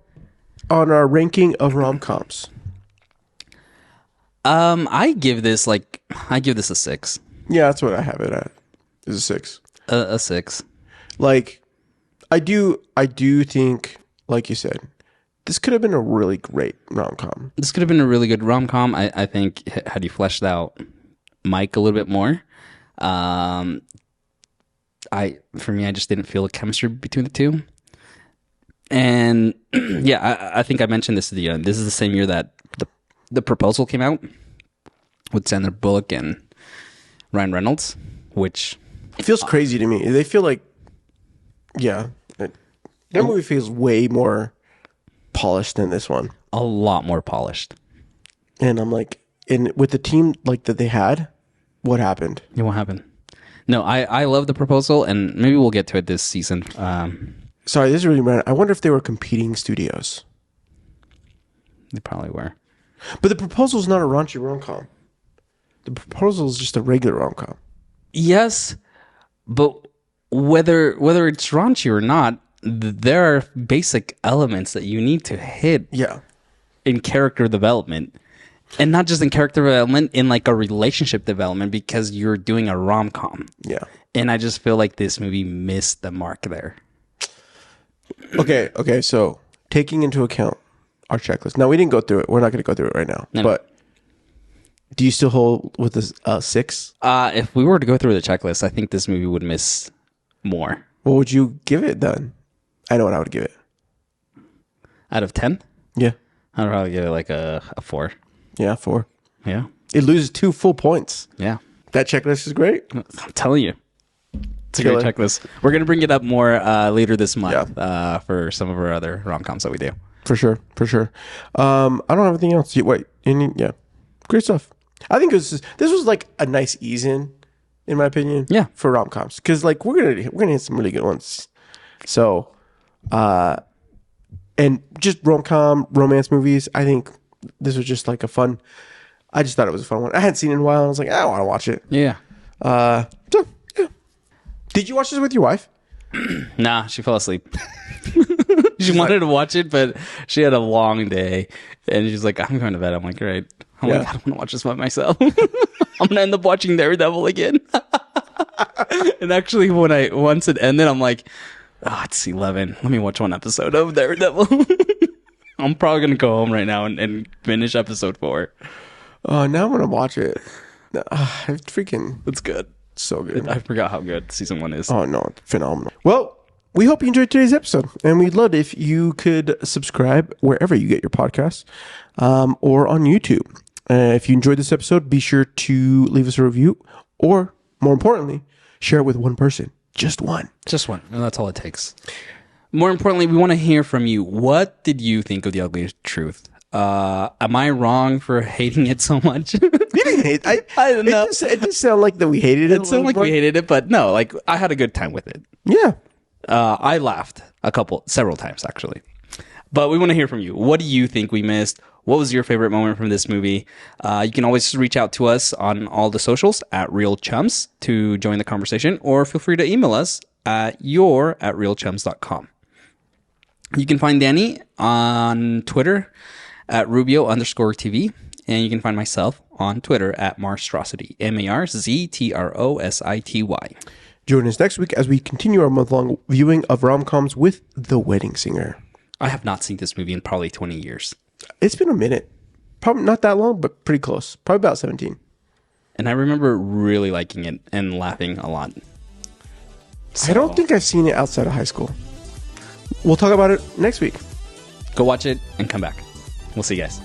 on our ranking of rom-coms. I give this a 6. Yeah, that's what I have it at. Is a 6. A 6. Like, I do think, like you said, this could have been a really great rom-com. This could have been a really good rom-com. I think had you fleshed out Mike a little bit more. For me, I just didn't feel a chemistry between the two. And yeah, I think I mentioned this at the end. This is the same year that the Proposal came out with Sandra Bullock and Ryan Reynolds, which it feels crazy to me. They feel like, that movie feels way more polished than this one. A lot more polished. And I'm like, with the team like that they had, what happened? Yeah, what happened? No, I love The Proposal, and maybe we'll get to it this season. Sorry, this is really random. I wonder if they were competing studios. They probably were. But The Proposal is not a raunchy rom-com. The Proposal is just a regular rom-com. Yes, but whether it's raunchy or not, there are basic elements that you need to hit in character development. And not just in character development, in like a relationship development, because you're doing a rom-com. Yeah. And I just feel like this movie missed the mark there. Okay, so taking into account our checklist. Now, we didn't go through it. We're not going to go through it right now. No. But do you still hold with this 6? If we were to go through the checklist, I think this movie would miss more. What would you give it then? I know what I would give it. Out of 10? Yeah. I'd probably give it like a 4. Yeah, 4. Yeah. It loses 2 full points. Yeah. That checklist is great. I'm telling you. It's a great checklist. We're going to bring it up more later this month for some of our other rom-coms that we do. For sure. I don't have anything else. Wait. Great stuff. I think this was like a nice ease-in my opinion. Yeah. For rom-coms. Because like we're gonna hit some really good ones. So and just rom-com romance movies, I think this was just like I just thought it was a fun one. I hadn't seen it in a while and I was like, I want to watch it. Yeah. So yeah. Did you watch this with your wife? Nah, she fell asleep. She wanted to watch it, but she had a long day and she's like, I'm going to bed. I'm like, all right. I'm like, I don't want to watch this by myself. I'm going to end up watching Daredevil again. And actually, once it ended, I'm like, it's 11. Let me watch one episode of Daredevil. I'm probably going to go home right now and finish episode 4. Oh, now I'm going to watch it. It's good. So good. I forgot how good season 1 is. Oh, no. It's phenomenal. Well, we hope you enjoyed today's episode. And we'd love it if you could subscribe wherever you get your podcasts or on YouTube. If you enjoyed this episode, be sure to leave us a review or, more importantly, share it with one person. Just one. And that's all it takes. More importantly, we want to hear from you. What did you think of The Ugly Truth? Am I wrong for hating it so much? You didn't hate it. I don't know. It just sounded like that we hated it. It sounded like we hated it, but no, like I had a good time with it. Yeah. I laughed several times actually. But we want to hear from you. What do you think we missed? What was your favorite moment from this movie? You can always reach out to us on all the socials at Reel Chums to join the conversation, or feel free to email us at reelchums.com. You can find Danny on Twitter at Rubio_TV, and you can find myself on Twitter at Marstrosity, MARZTROSITY. Join us next week as we continue our month-long viewing of rom-coms with The Wedding Singer. I have not seen this movie in probably 20 years. It's been a minute. Probably not that long, but pretty close. Probably about 17. And I remember really liking it and laughing a lot. So, I don't think I've seen it outside of high school. We'll talk about it next week. Go watch it and come back. We'll see you guys.